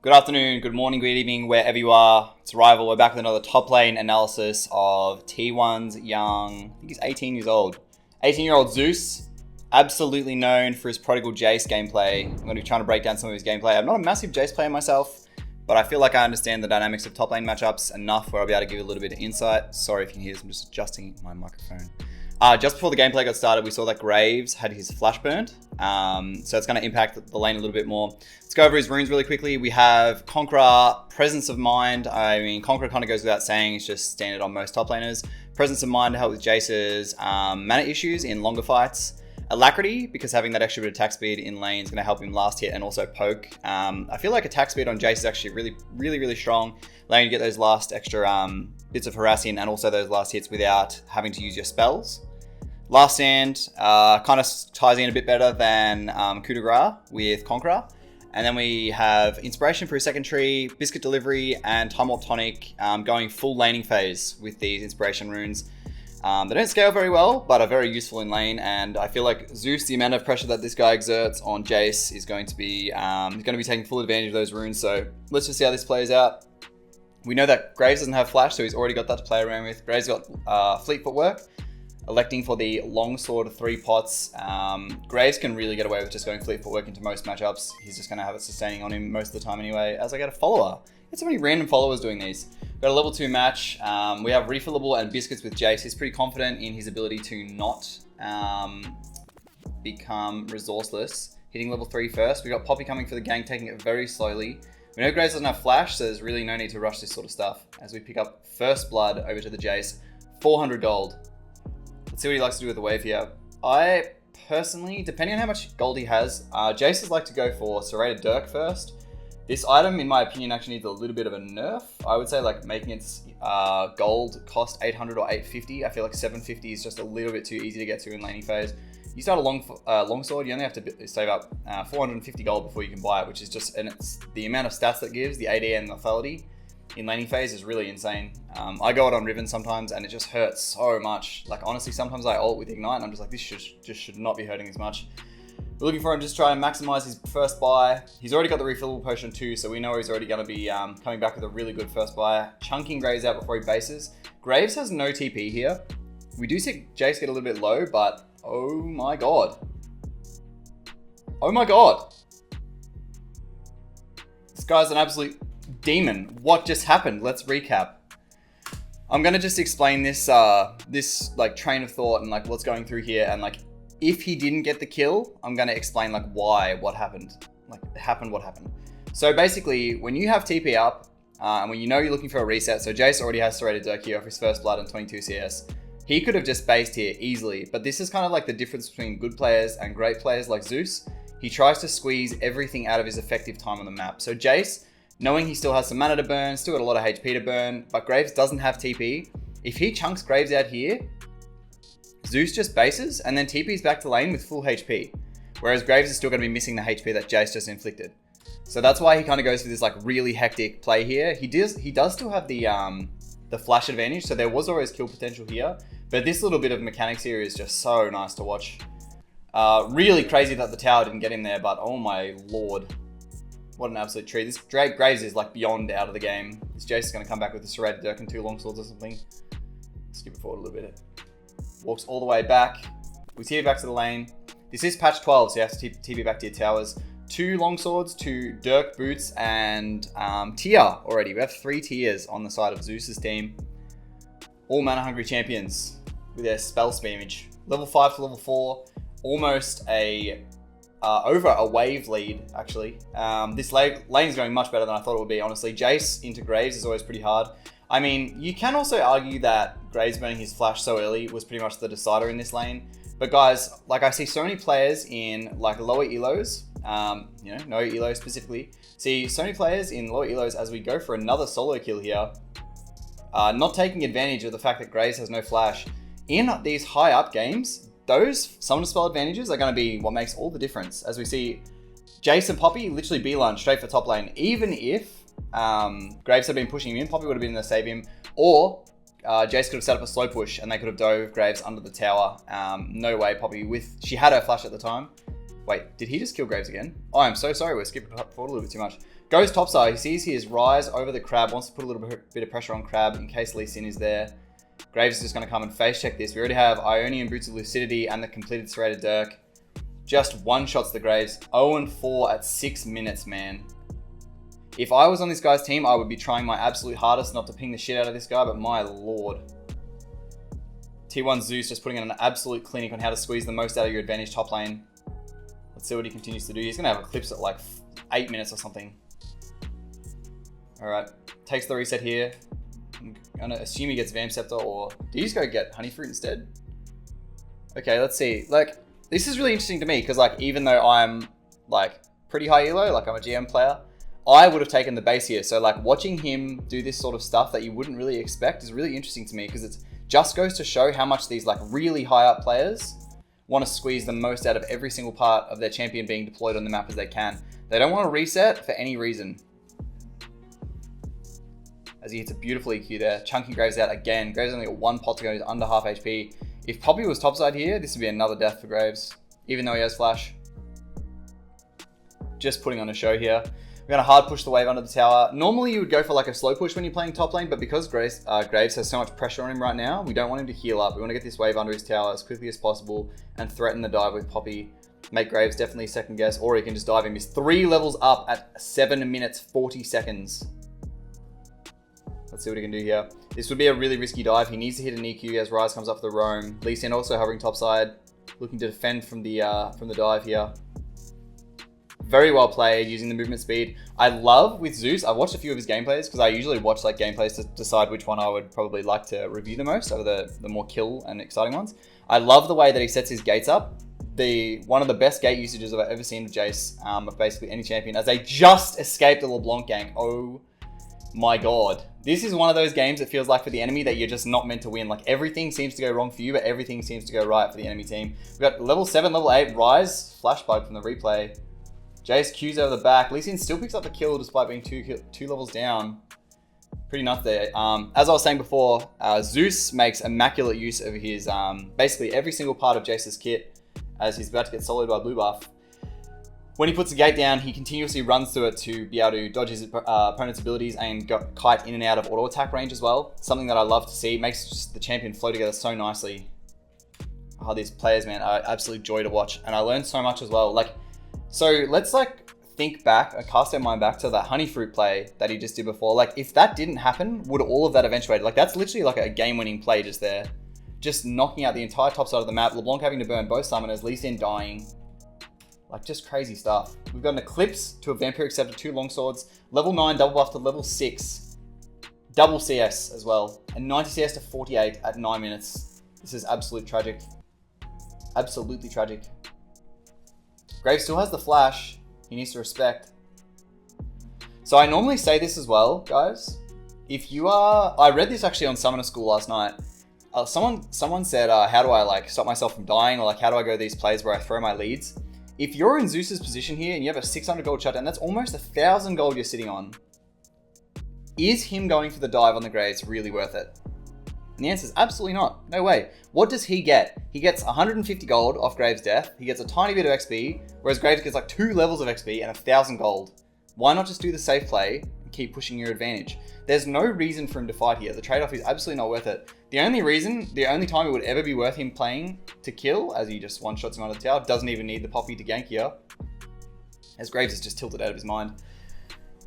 Good afternoon, good morning, good evening, wherever you are. It's Rival. We're back with another top lane analysis of T1's young, I think he's 18 years old. 18-year-old Zeus, absolutely known for his prodigal Jayce gameplay. I'm going to be trying to break down some of his gameplay. I'm not a massive Jayce player myself, but I feel like I understand the dynamics of top lane matchups enough where I'll be able to give you a little bit of insight. Sorry if you can hear this, I'm just adjusting my microphone. Just before the gameplay got started, we saw that Graves had his flash burned. So it's going to impact the lane a little bit more. Let's go over his runes really quickly. We have Conqueror, Presence of Mind. I mean, Conqueror kind of goes without saying. It's just standard on most top laners. Presence of Mind to help with Jayce's mana issues in longer fights. Alacrity, because having that extra bit of attack speed in lane is going to help him last hit and also poke. I feel like attack speed on Jayce is actually really strong, allowing you to get those last extra bits of harassing and also those last hits without having to use your spells. Last Stand kind of ties in a bit better than Coup de Grace with Conqueror. And then we have Inspiration for a second tree, Biscuit Delivery, and Time Warp Tonic going full laning phase with these Inspiration runes. They don't scale very well, but are very useful in lane. And I feel like Zeus, the amount of pressure that this guy exerts on Jayce is going to be taking full advantage of those runes. So let's just see how this plays out. We know that Graves doesn't have flash, so he's already got that to play around with. Graves got fleet footwork. Electing for the longsword 3 pots. Graves can really get away with just going fleet footwork into most matchups. He's just going to have it sustaining on him most of the time anyway, as I get a follower. Get so many random followers doing these. Got a level 2 match. We have Refillable and Biscuits with Jayce. He's pretty confident in his ability to not become resourceless. Hitting level 3 first. We got Poppy coming for the gank, taking it very slowly. We know Graves doesn't have flash, so there's really no need to rush this sort of stuff. As we pick up first blood over to the Jayce. 400 gold. Let's see what he likes to do with the wave here. I personally, depending on how much gold he has, Jayce would like to go for Serrated Dirk first. This item, in my opinion, actually needs a little bit of a nerf. I would say like making its gold cost 800 or 850. I feel like 750 is just a little bit too easy to get to in laning phase. You start a longsword, you only have to save up 450 gold before you can buy it, which is just, and it's the amount of stats that gives, the AD and the lethality in laning phase is really insane. I go it on Riven sometimes and it just hurts so much. Like honestly, sometimes I ult with Ignite and I'm just like, this should not be hurting as much. We're looking for him to just try and maximize his first buy. He's already got the refillable potion too, so we know he's already going to be coming back with a really good first buy. Chunking Graves out before he bases. Graves has no TP here. We do see Jayce get a little bit low, but oh my god. Oh my god. This guy's an absolute demon. What just happened? Let's recap. I'm gonna just explain this this like train of thought and like what's going through here, and like if he didn't get the kill, I'm gonna explain like what happened. So basically, when you have TP up and when you know you're looking for a reset, so Jayce already has Serrated Dirk here off his first blood and 22 CS. He could have just based here easily, but this is kind of like the difference between good players and great players like Zeus. He tries to squeeze everything out of his effective time on the map. So Jayce, knowing he still has some mana to burn, still got a lot of HP to burn, but Graves doesn't have TP. If he chunks Graves out here, Zeus just bases and then TP's back to lane with full HP. Whereas Graves is still going to be missing the HP that Jayce just inflicted. So that's why he kind of goes for this like really hectic play here. He does still have the flash advantage, so there was always kill potential here. But this little bit of mechanics here is just so nice to watch. Really crazy that the tower didn't get him there, but oh my lord. What an absolute treat. This Graves is like beyond out of the game. This Jayce is going to come back with a Serrated Dirk and 2 longswords or something. Skip it forward a little bit. Walks all the way back. We TP back to the lane. This is patch 12, so you have to TP back to your towers. 2 longswords, 2 Dirk boots, and tier already. We have 3 tiers on the side of Zeus's team. All mana hungry champions with their spell spammage. Level 5 to level 4. Almost over a wave lead, actually. This lane is going much better than I thought it would be, honestly. Jayce into Graves is always pretty hard. I mean, you can also argue that Graves burning his flash so early was pretty much the decider in this lane. But guys, like I see so many players in like lower elos, no elo specifically. See so many players in lower elos as we go for another solo kill here, not taking advantage of the fact that Graves has no flash. In these high up games, those summon spell advantages are going to be what makes all the difference. As we see, Jayce and Poppy literally beeline straight for top lane. Even if Graves had been pushing him in, Poppy would have been there to save him. Or Jayce could have set up a slow push and they could have dove Graves under the tower. No way, Poppy, she had her flash at the time. Wait, did he just kill Graves again? Oh, I'm so sorry, we're skipping forward a little bit too much. Goes topside. He sees his Rise over the Crab. Wants to put a little bit of pressure on Crab in case Lee Sin is there. Graves is just going to come and face check this. We already have Ionian Boots of Lucidity and the completed Serrated Dirk. Just one-shots the Graves. 0-4 at 6 minutes, man. If I was on this guy's team, I would be trying my absolute hardest not to ping the shit out of this guy, but my lord. T1 Zeus just putting in an absolute clinic on how to squeeze the most out of your advantage top lane. Let's see what he continues to do. He's going to have Eclipse at like 8 minutes or something. Alright, takes the reset here. I'm going to assume he gets Vamp Scepter, or do you just go get Honey Fruit instead? Okay, let's see. Like, this is really interesting to me, because like, even though I'm like pretty high elo, like I'm a GM player, I would have taken the base here. So like watching him do this sort of stuff that you wouldn't really expect is really interesting to me, because it just goes to show how much these like really high up players want to squeeze the most out of every single part of their champion being deployed on the map as they can. They don't want to reset for any reason. As he hits a beautiful EQ there. Chunking Graves out again. Graves only got 1 pot to go. He's under half HP. If Poppy was topside here, this would be another death for Graves, even though he has flash. Just putting on a show here. We're going to hard push the wave under the tower. Normally you would go for like a slow push when you're playing top lane, but because Graves has so much pressure on him right now, we don't want him to heal up. We want to get this wave under his tower as quickly as possible and threaten the dive with Poppy. Make Graves definitely second guess, or he can just dive him. He's 3 levels up at 7 minutes 40 seconds. Let's see what he can do here. This would be a really risky dive. He needs to hit an EQ as Rise comes up the roam. Lee Sin also hovering topside, looking to defend from the dive here. Very well played, using the movement speed. I love with Zeus, I've watched a few of his gameplays, because I usually watch like gameplays to decide which one I would probably like to review the most over the more kill and exciting ones. I love the way that he sets his gates up. One of the best gate usages I've ever seen of Jayce, of basically any champion, as they just escaped the LeBlanc gank. Oh my god. This is one of those games that feels like for the enemy that you're just not meant to win. Like everything seems to go wrong for you, but everything seems to go right for the enemy team. We've got level 7, level 8, Rise, flash bug from the replay. Jayce Q's over the back. Lee Sin still picks up the kill despite being two levels down. Pretty nuts there. As I was saying before, Zeus makes immaculate use of his basically every single part of Jayce's kit as he's about to get soloed by blue buff. When he puts the gate down, he continuously runs through it to be able to dodge his opponent's abilities and kite in and out of auto attack range as well. Something that I love to see. It makes just the champion flow together so nicely. Oh, these players, man, are absolute joy to watch. And I learned so much as well. Like, so let's like think back, cast our mind back to that honey fruit play that he just did before. Like if that didn't happen, would all of that eventuate? Like that's literally like a game-winning play just there. Just knocking out the entire top side of the map. LeBlanc having to burn both summoners, Lee Sin dying. Like just crazy stuff. We've got an Eclipse to a Vampiric Scepter, 2 longswords, level 9 double buff to level 6, double CS as well, and 90 CS to 48 at 9 minutes. This is absolute tragic. Absolutely tragic. Graves still has the flash. He needs to respect. So I normally say this as well, guys. If you are, I read this actually on Summoner School last night. Someone said, how do I like stop myself from dying, or like how do I go these plays where I throw my leads? If you're in Zeus's position here and you have a 600 gold shutdown, that's almost 1,000 gold you're sitting on. Is him going for the dive on the Graves really worth it? And the answer is absolutely not. No way. What does he get? He gets 150 gold off Graves' death. He gets a tiny bit of XP, whereas Graves gets like 2 levels of XP and 1,000 gold. Why not just do the safe play and keep pushing your advantage? There's no reason for him to fight here. The trade-off is absolutely not worth it. The only time it would ever be worth him playing to kill, as he just one-shots him on the tower, doesn't even need the Poppy to gank here, as Graves is just tilted out of his mind.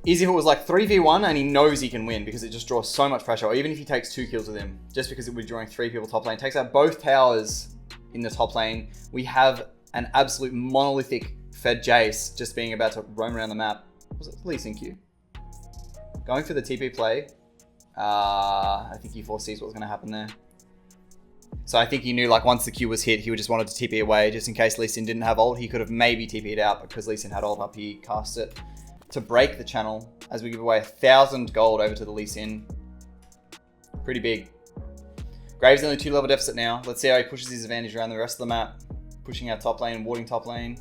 Is if it was like 3v1 and he knows he can win because it just draws so much pressure, or even if he takes 2 kills with him, just because it would be drawing 3 people top lane, takes out both towers in the top lane. We have an absolute monolithic fed Jayce just being about to roam around the map. Was it Lee Sin Q? Going for the TP play. I think he foresees what's going to happen there. So I think he knew like once the Q was hit, he would just wanted to TP away just in case Lee Sin didn't have ult. He could have maybe TP'd out, but because Lee Sin had ult up, he cast it to break the channel as we give away 1,000 gold over to the Lee Sin. Pretty big. Graves only 2 level deficit now. Let's see how he pushes his advantage around the rest of the map. Pushing out top lane, warding top lane.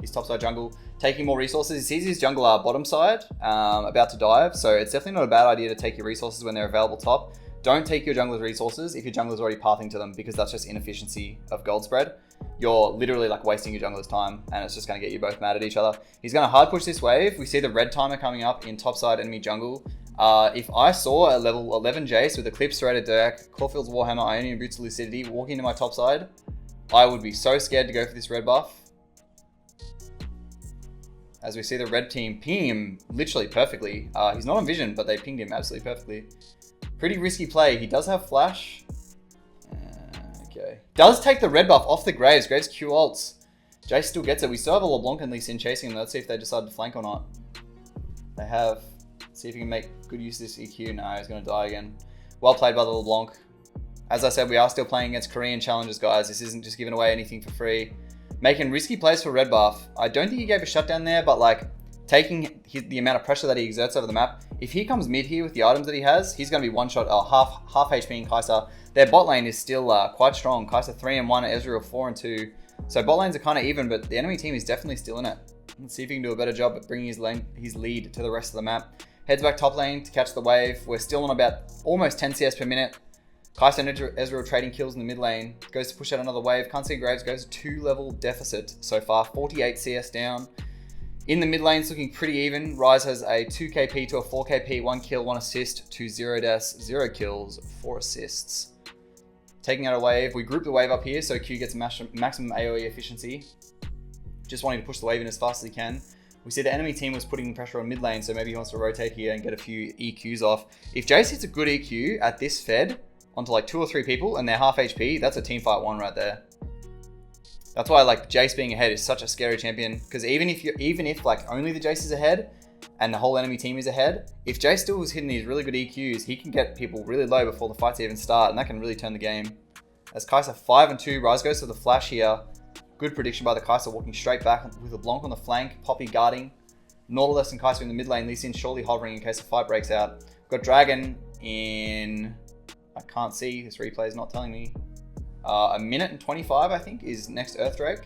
He's topside jungle, taking more resources. He sees his jungle bottom side, about to dive. So it's definitely not a bad idea to take your resources when they're available top. Don't take your jungler's resources if your jungler's already pathing to them, because that's just inefficiency of gold spread. you're literally like wasting your jungler's time, and it's just going to get you both mad at each other. He's going to hard push this wave. We see the red timer coming up in topside enemy jungle. If I saw a level 11 Jayce with Eclipse, Threaded Dirk, Caulfield's Warhammer, Ionian Boots of Lucidity walking into my topside, I would be so scared to go for this red buff. As we see the red team ping him literally perfectly. He's not on vision, but they pinged him absolutely perfectly. Pretty risky play. He does have flash. Okay. Does take the red buff off the Graves. Graves Q ults. Jayce still gets it. We still have a LeBlanc and Lee Sin chasing him. Let's see if they decide to flank or not. They have. Let's see if he can make good use of this EQ. No, he's going to die again. Well played by the LeBlanc. As I said, we are still playing against Korean challengers, guys. This isn't just giving away anything for free. Making risky plays for red buff. I don't think he gave a shutdown there, but like taking the amount of pressure that he exerts over the map. If he comes mid here with the items that he has, he's going to be one shot, half HP in Kai'Sa. Their bot lane is still quite strong. Kai'Sa 3-1, Ezreal 4-2. So bot lanes are kind of even, but the enemy team is definitely still in it. Let's see if he can do a better job at bringing his lead to the rest of the map. Heads back top lane to catch the wave. We're still on about almost 10 CS per minute. Kai'Sa and Ezreal trading kills in the mid lane. Goes to push out another wave. Can't see Graves. Goes 2-level deficit so far. 48 CS down. In the mid lane, it's looking pretty even. Ryze has a 2 KP to a 4 KP. 1 kill, 1 assist to 0 deaths. 0 kills, 4 assists. Taking out a wave. We group the wave up here so Q gets maximum AoE efficiency. Just wanting to push the wave in as fast as he can. We see the enemy team was putting pressure on mid lane, so maybe he wants to rotate here and get a few EQs off. If Jayce hits a good EQ at this fed onto like 2 or 3 people and they're half HP, that's a team fight 1 right there. That's why like Jayce being ahead is such a scary champion, because even if like only the Jayce is ahead and the whole enemy team is ahead, if Jayce still was hitting these really good EQs, he can get people really low before the fights even start, and that can really turn the game. As Kai'Sa 5-2, Ryze goes for the flash here. Good prediction by the Kai'Sa, walking straight back with a LeBlanc on the flank, Poppy guarding. Nautilus and Kai'Sa in the mid lane, Lee Sin surely hovering in case a fight breaks out. Got Dragon in, I can't see, this replay is not telling me. A minute and 25, I think, is next Earthdrake.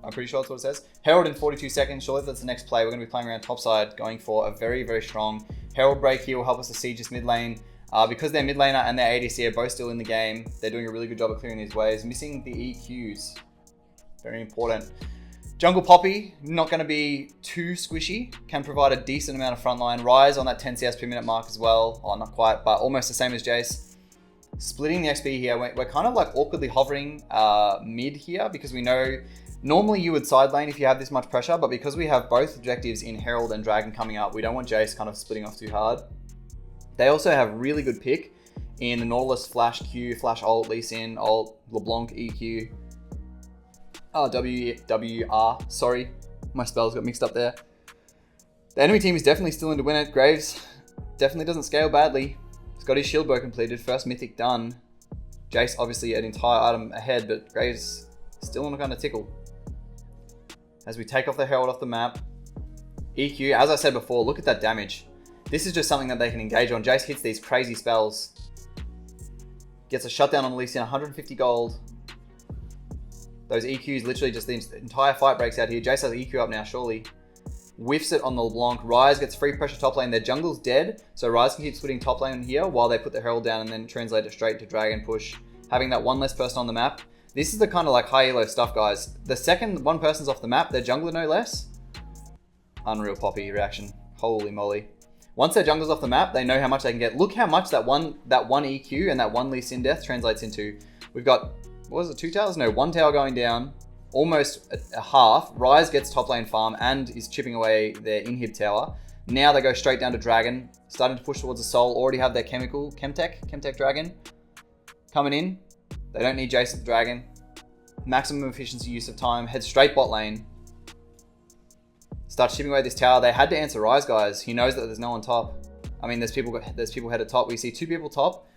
I'm pretty sure that's what it says. Herald in 42 seconds, surely that's the next play. We're going to be playing around topside, going for a very, very strong Herald break here will help us to siege this mid lane. Because their mid laner and their ADC are both still in the game, they're doing a really good job of clearing these waves. Missing the EQs. Very important. Jungle Poppy, not going to be too squishy. Can provide a decent amount of frontline. Ryze on that 10 CS per minute mark as well. Oh, not quite, but almost the same as Jayce. Splitting the XP here. We're kind of like awkwardly hovering mid here because we know normally you would side lane if you have this much pressure, but because we have both objectives in Herald and Dragon coming up, we don't want Jayce kind of splitting off too hard. They also have really good pick in the Nautilus flash Q, flash ult, Lee Sin, ult, LeBlanc EQ. WR, sorry, my spells got mixed up there. The enemy team is definitely still in to win it. Graves definitely doesn't scale badly. He's got his shield bow completed, first mythic done. Jayce obviously an entire item ahead, but Graves still not going to tickle. As we take off the Herald off the map. EQ, as I said before, look at that damage. This is just something that they can engage on. Jayce hits these crazy spells. Gets a shutdown on Lee Sin, 150 gold. Those EQs, literally just the entire fight breaks out here. Jayce has EQ up now, surely. Whiffs it on the LeBlanc. Ryze gets free pressure top lane. Their jungle's dead, so Ryze can keep splitting top lane here while they put the Herald down and then translate it straight to Dragon push. Having that one less person on the map. This is the kind of like high elo stuff, guys. The second one person's off the map, their jungler no less. Unreal Poppy reaction. Holy moly. Once their jungler's off the map, they know how much they can get. Look how much that one EQ and that one Lee Sin death translates into. We've got, what was it, 2 towers? No, 1 tower going down. Almost a half. Ryze gets top lane farm and is chipping away their inhib tower. Now they go straight down to Dragon. Starting to push towards the soul. Already have their Chemtech Dragon coming in. They don't need Jayce at the Dragon. Maximum efficiency use of time. Head straight bot lane. Start chipping away this tower. They had to answer Ryze, guys. He knows that there's no one top. I mean, there's people headed top. We see 2 people top.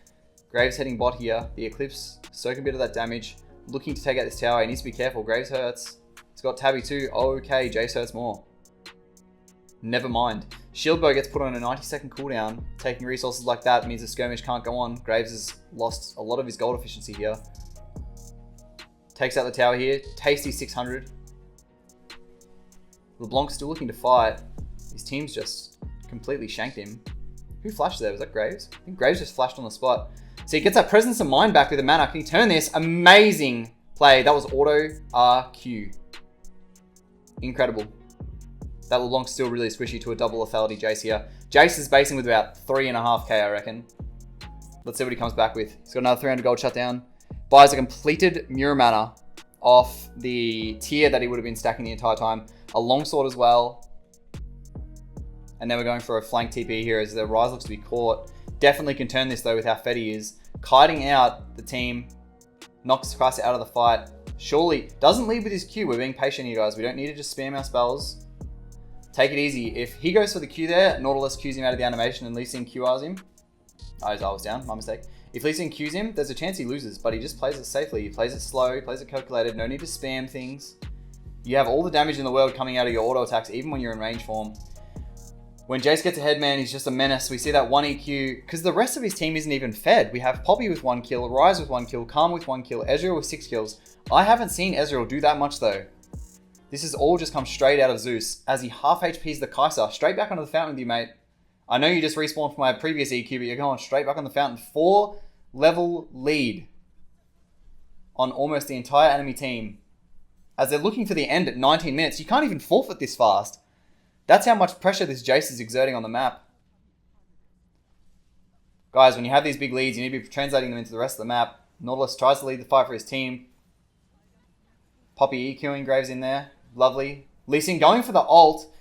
Graves heading bot here. The Eclipse soaking a bit of that damage. Looking to take out this tower. He needs to be careful. Graves hurts. He's got Tabby too. Okay, Jayce hurts more. Never mind. Shield bow gets put on a 90-second cooldown. Taking resources like that means the skirmish can't go on. Graves has lost a lot of his gold efficiency here. Takes out the tower here. Tasty 600. LeBlanc's still looking to fight. His team's just completely shanked him. Who flashed there? Was that Graves? I think Graves just flashed on the spot. So he gets that presence of mind back with the mana. Can he turn this? Amazing play. That was auto RQ. Incredible. That LeBlanc's still really squishy to a double lethality Jayce here. Jayce is basing with about 3.5k, I reckon. Let's see what he comes back with. He's got another 300 gold shutdown. Buys a completed Mirror Mana off the tier that he would have been stacking the entire time. A longsword as well. And then we're going for a flank TP here as the Rise looks to be caught. Definitely can turn this though with how fed he is. Kiting out the team. Knocks Christ out of the fight. Surely doesn't lead with his Q. We're being patient here, guys. We don't need to just spam our spells. Take it easy. If he goes for the Q there, Nautilus Qs him out of the animation and Lee Sin QRs him. Oh, his eye was down. My mistake. If Lee Sin Qs him, there's a chance he loses, but he just plays it safely. He plays it slow, he plays it calculated. No need to spam things. You have all the damage in the world coming out of your auto attacks, even when you're in range form. When Jayce gets ahead, man, he's just a menace. We see that 1 EQ, because the rest of his team isn't even fed. We have Poppy with 1 kill, Rise with 1 kill, Calm with 1 kill, Ezreal with 6 kills. I haven't seen Ezreal do that much, though. This has all just come straight out of Zeus, as he half HPs the Kai'Sa. Straight back onto the fountain with you, mate. I know you just respawned from my previous EQ, but you're going straight back on the fountain. 4-level lead on almost the entire enemy team. As they're looking for the end at 19 minutes, you can't even forfeit this fast. That's how much pressure this Jayce is exerting on the map. Guys, when you have these big leads, you need to be translating them into the rest of the map. Nautilus tries to lead the fight for his team. Poppy EQing Graves in there. Lovely. Lee Sin going for the ult.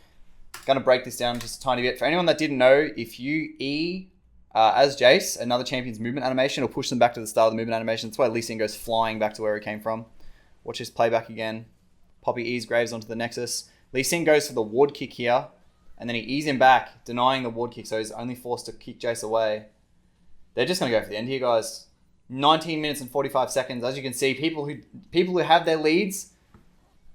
Going to break this down just a tiny bit. For anyone that didn't know, if you E as Jayce, another champion's movement animation, will push them back to the start of the movement animation. That's why Lee Sin goes flying back to where he came from. Watch this playback again. Poppy E's Graves onto the Nexus. Lee Sin goes for the ward kick here, and then he E's him back, denying the ward kick, so he's only forced to kick Jayce away. They're just going to go for the end here, guys. 19 minutes and 45 seconds. As you can see, people who have their leads,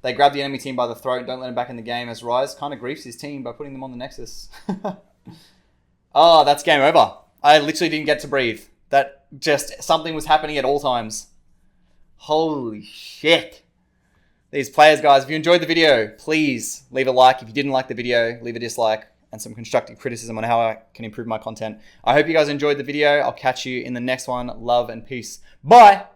they grab the enemy team by the throat and don't let him back in the game, as Rise kind of griefs his team by putting them on the Nexus. Oh, that's game over. I literally didn't get to breathe. That just, something was happening at all times. Holy shit. These players, guys, if you enjoyed the video, please leave a like. If you didn't like the video, leave a dislike and some constructive criticism on how I can improve my content. I hope you guys enjoyed the video. I'll catch you in the next one. Love and peace. Bye.